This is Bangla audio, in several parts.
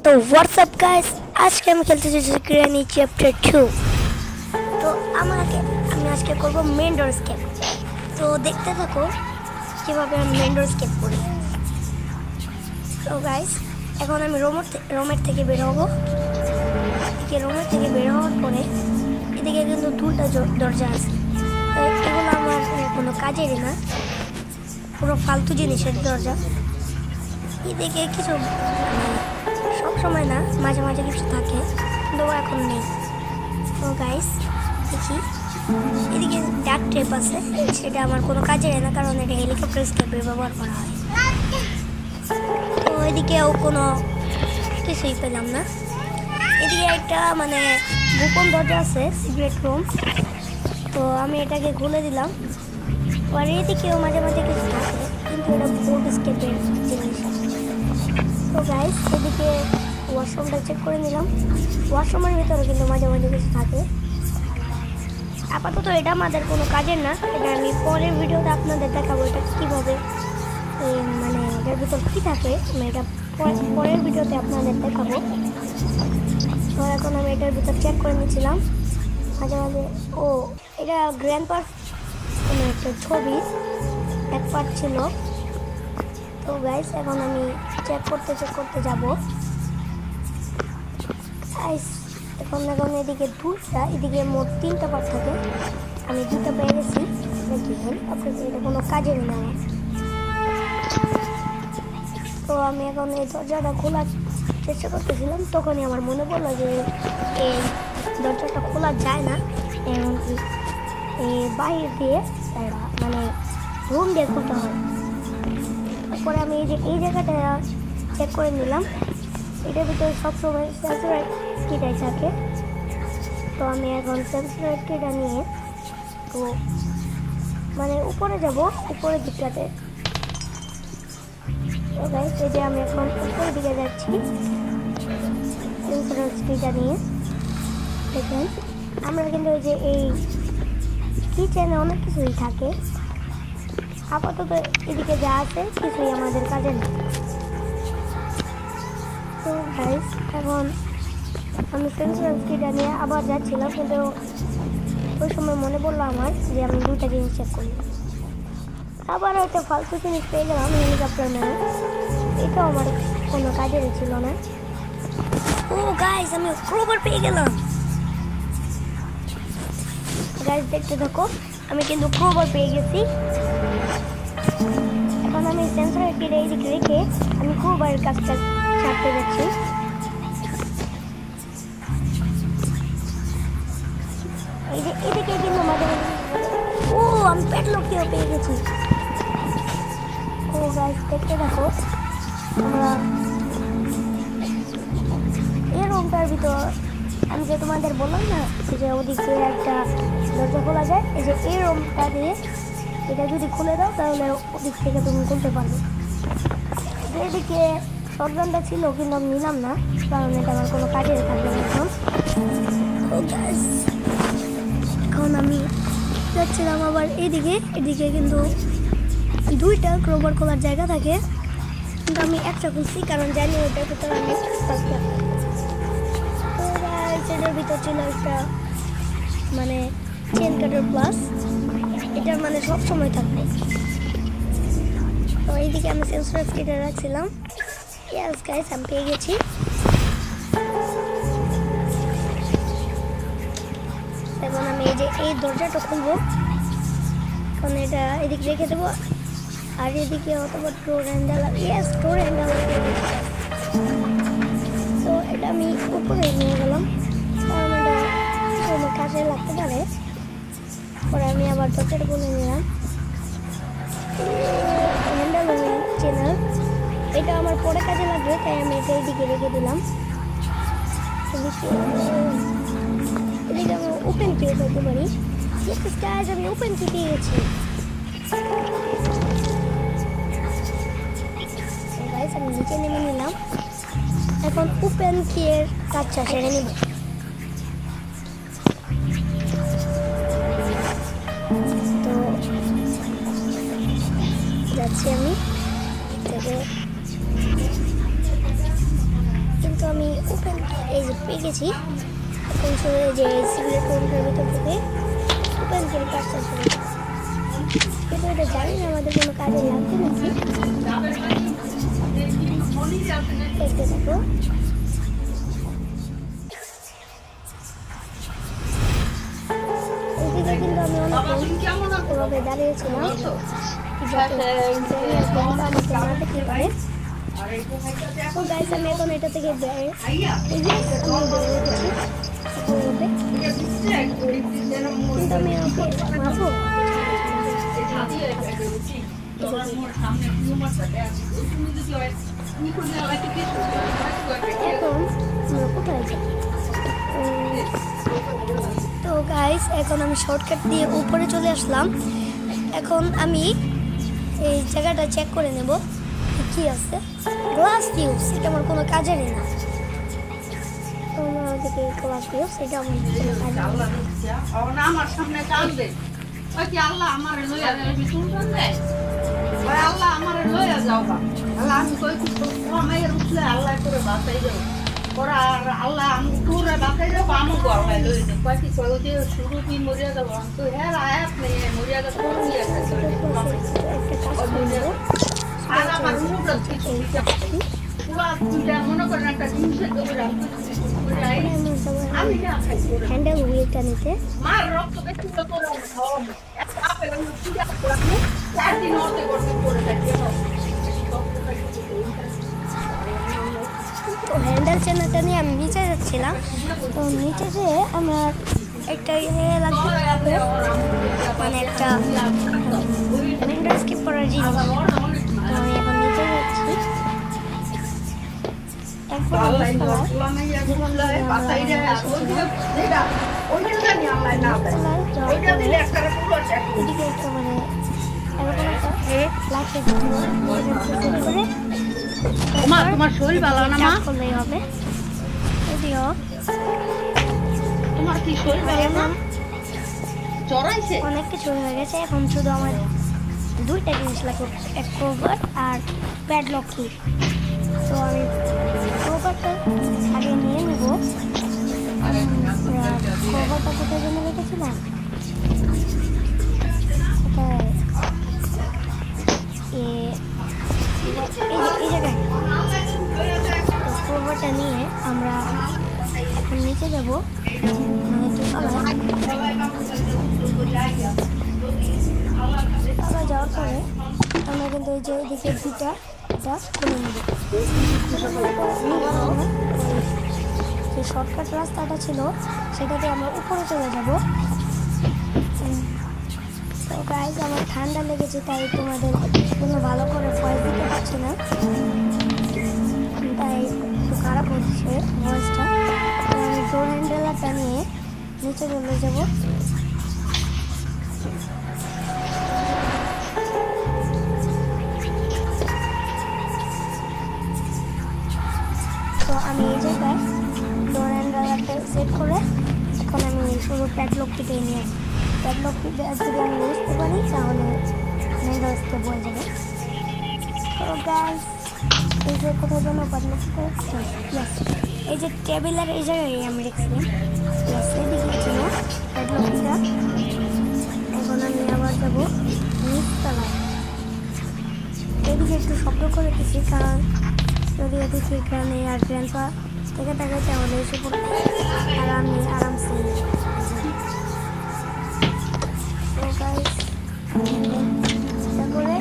तो व्हाट्सअप गाइस, आज के हम खेलते हैं ग्रैनी चैप्टर 2। तो আমি আজকে করব মেন ডোর স্কেপ। তো দেখতে থাকো কিভাবে আমি মেন ডোর স্কেপ করি। তো গাইস, এখন আমি রোমের থেকে বের হব। রোমের থেকে বের হওয়ার পরে এদিকে কিন্তু দুটো দরজা আছে। তো এগুলো আমার কোনো কাজেরই না, পুরো ফালতু জিনিসের দরজা। এদিকে কিছু সব সময় না, মাঝে মাঝে কিছু থাকে, কিন্তু এখন নেই। তো গাইস দেখি, এদিকে ডাক ট্রেপ আছে, সেটা আমার কোনো কাজের না, কারণ এটা হেলিকপ্টার স্কেপে ব্যবহার করা হয়। তো এদিকেও কোনো কিছুই পেলাম না। এদিকে একটা গোপন দরজা আছে, সিক্রেট রুম। তো আমি এটাকে খুলে দিলাম। আর এদিকেও মাঝে মাঝে কিছু থাকে, কিন্তু এটা বোর্ড স্কেপের জিনিস। তো গাইস, এদিকে ওয়াশরুমটা চেক করে নিলাম। ওয়াশরুমের ভিতরে কিন্তু মাঝে মাঝে কিছু থাকে। আপাতত এটা আমাদের কোনো কাজের না, এটা আমি পরের ভিডিওতে আপনাদের দেখাবো এটা কীভাবে এটার ভিতর কী থাকে। আমি এটা পরের ভিডিওতে আপনাদের দেখাবো। তো এখন আমি এটার ভিতর চেক করে নিয়েছিলাম মাঝে মাঝে। এটা গ্র্যান্ডপার একটা ছবি এক পার্ট ছিল। তো গাইস, এখন আমি চেক করতে যাব। এখন এদিকে এদিকে মোট 3টা পার্ট থাকে, আমি 2টা পেয়ে গেছি। আপনাদের এটা কোনো কাজের না। তো আমি এখন এই দরজাটা খোলার চেষ্টা করতেছিলাম, তখনই আমার মনে পড়লো যে এই দরজাটা খোলা যায় না, এমনকি বাইরে দিয়ে রুম দিয়ে খুলতে হয়। তারপরে আমি এই জায়গাটা চেক করে নিলাম। এটার ভিতরে সবসময় সেন্সর কিটাই থাকে। তো আমি এখন সেন্সর কিটা নিয়ে তো উপরে যাব, উপরের দিকটাতে। তো গাইস, এই যে আমি এখন উপরের দিকে যাচ্ছি সেন্সর কিটা নিয়ে। দেখেন, আমরা কিন্তু এই কিচেনে অনেক কিছুই থাকে। আপাতত এদিকে যা আছে কিছুই আমাদের কাজে না। তো গাইস, এখন আমি সেন্সর কিটা নিয়ে আবার যাচ্ছিলাম, কিন্তু ওই সময় মনে পড়লো আমার যে আমি 2টা জিনিস চেক করি। আবার একটা ফালতু জিনিস পেয়ে গেলাম, হেলিকপ্টার ম্যান। এটাও আমার কোনো কাজের ছিল না। ও গাইস, আমি ক্রোবার পেয়ে গেলাম। গাইস দেখতে থাকো, আমি কিন্তু ক্রোবার পেয়ে গেছি। এখন আমি সেন্সর কিটা এইদিকে রেখে আমি ক্রোবারের কাজটা ছাড়তে যাচ্ছি। এই যে এদিকে কিন্তু মাঝে মাঝে আমি প্যাডলকটিও পেয়ে গেছি। গাইস দেখতে থাকো, আমরা এই রুমটার ভিতর আমি যে তোমাদের বললাম না যে ওদিকে একটা দরজা খোলা যায়, এই যে এই রুমটা দিয়ে এটা যদি খুলে দাও তাহলে ওদিক থেকে তুমি খুলতে পারবে। এদিকে শটগানটা ছিল, কিন্তু আমি নিলাম না, কারণ এটা আমার কোনো কাজে থাকবে না। এখন আমি যাচ্ছিলাম আবার এদিকে কিন্তু 2টা ক্রোবার খোলার জায়গা থাকে, কিন্তু আমি একটা খুলছি, কারণ জানি ওটার ভিতরে আমি এটার ভিতর ছিল একটা চেন কাটার প্লাস। এটার সব সময় থাকবে। তো এইদিকে আমি সেন্সর কিটা রাখছিলাম। ইয়েস গাইস, আমি পেয়ে গেছি। এখন আমি এই দরজাটা খুলবো, কারণ এটা এদিকে রেখে দেবো। আর এদিকে অথবা ডোর হ্যান্ডেল, ইয়েস ডোর হ্যান্ডেল। তো এটা আমি উপরে নিয়ে গেলাম, কারণ এটা আমার কাজে লাগতে পারে। পরে আমি আবার দরজাটা খুলে নিলাম। হ্যান্ডেল চেনার এটা আমার পরে কাজে লাগবে, তাই আমি এটা এইদিকে রেখে দিলাম। এদিকে আমি ওপেন পেয়ে করতে পারি। আমি ওপেন কি পেয়ে গেছি। আমি নিচে নেমে নিলাম। এখন ওপেন কিয়ের কাজটা সেরে নিব। তো যাচ্ছি আমি কিন্তু আমি ওপেন এই যে পেয়ে গেছি। এখন শুধু যে সিগারেট রুমটার ভিতর থেকে ওপেন করে কাজটা শুরু করবো। কিন্তু এটা জানি না আমাদের কোনো কাজে লাগবে নাকি। দেখতে থাকো। এইদিকে কিন্তু আমি অনেকভাবে দাঁড়িয়েছিলাম যাতে আমাকে না দেখতে পারে। তো গাইস আমি এখন এটা থেকে কিন্তু আমি ওকে মারবো। এখন কোথায় যাই? তো গাইস এখন আমি শর্টকাট দিয়ে উপরে চলে আসলাম। এখন আমি এই জায়গাটা চেক করে নেব কি আছে। গ্লাস টিউবস এটা আমার কোনো কাজেরই না। গ্লাস টিউবস এটা আমার আমার সামনে কাঁদবে আল্লাহ আমার লইয়া আল্লাহ আমার লইয়া যাও আল্লাহ আমি কই উঠলে আল্লাহ করে বাঁচাই যাও ওরা আল্লাহ আমি তোরে বাঁচাই যাবো আমি গড়াই লই যাও কয়েকটি কই যে শুরু তুই মরিয়া যাবো তো হ্যাঁ আয়াত নেই মরিয়া যাবো আর আমার মুখটা মনে করেন একটা জিনিসের হ্যান্ডেল হুইলটা নিতে মার রক্ত বেশি তো তোর একটা আপেল আমি পূজা করলাম 4 দিন ওতে করতে পড়ে থাকি তো হ্যান্ডেল চেনাটা নিয়ে আমি নিচে যাচ্ছিলাম। তো নিচে যেয়ে আমার একটা লাগবে মানে একটা উইন্ডো স্কিপ করার জিনিস। তো আমি এখন নিচে যাচ্ছি। তোমার শরীর ভালো না মা করলেই হবে। যদিও তোমার কি শরীর ভালো না জ্বরাইছে অনেক কিছু হয়ে গেছে। এখন শুধু আমার দুইটা জিনিস লাগবে, এক কভার আর প্যাডলক কি। তো আমি কভারটা আগে নিয়ে নেব। কভারটা কোথায় জন্য রেখেছিলাম এই জায়গায়। কভারটা নিয়ে আমরা এখন নিচে যাব। আমরা যাওয়ার পরে আমরা কিন্তু এই যে এদিকে দুটা এটা খুলে নেব। যে শর্টকাট রাস্তাটা ছিল সেটাতে আমরা উপরে চলে যাব। তো গাইজ আমার ঠান্ডা লেগেছে তাই তোমাদের কোনো ভালো করে ভয়েস দিতে পারছি না, তাই একটু খারাপ হচ্ছে ভয়েসটা। আমি ডোর হ্যান্ডেলটা নিয়ে নিচে চলে যাব। তো আমি এই জায়গায় ডোর হ্যান্ডেলটা সেট করে এখন আমি শুধু প্যাডলকটিকে নিয়ে আসি। প্যাডলকটি যদি আমি বুঝতে পারি তাহলে মেন্ডোসকে বলে যাবে। তো গাইস এই যে কোথাও যেন প্যাডলকটা এই যে টেবিলের এই জায়গায় আমি রেখেছিলাম এদিকে ছিল প্যাডলকটা। এখন আমি আবার যাবো নিচতলায়। এদিকে একটু শব্দ করে দিচ্ছি কারণ যদি এদিকে এখানে আর গ্র্যান্ডপা থেকে থাকে তাহলে এসে পড়বে আর আমি আরামসে। তো গাইস তারপরে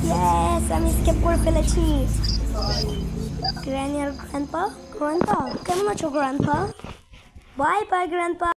ইয়েস আমি স্কেপ করে ফেলেছি। গ্র্যানি আর গ্র্যান্ডপা কেমন আছো গ্র্যান্ডপা? Bye bye grandpa.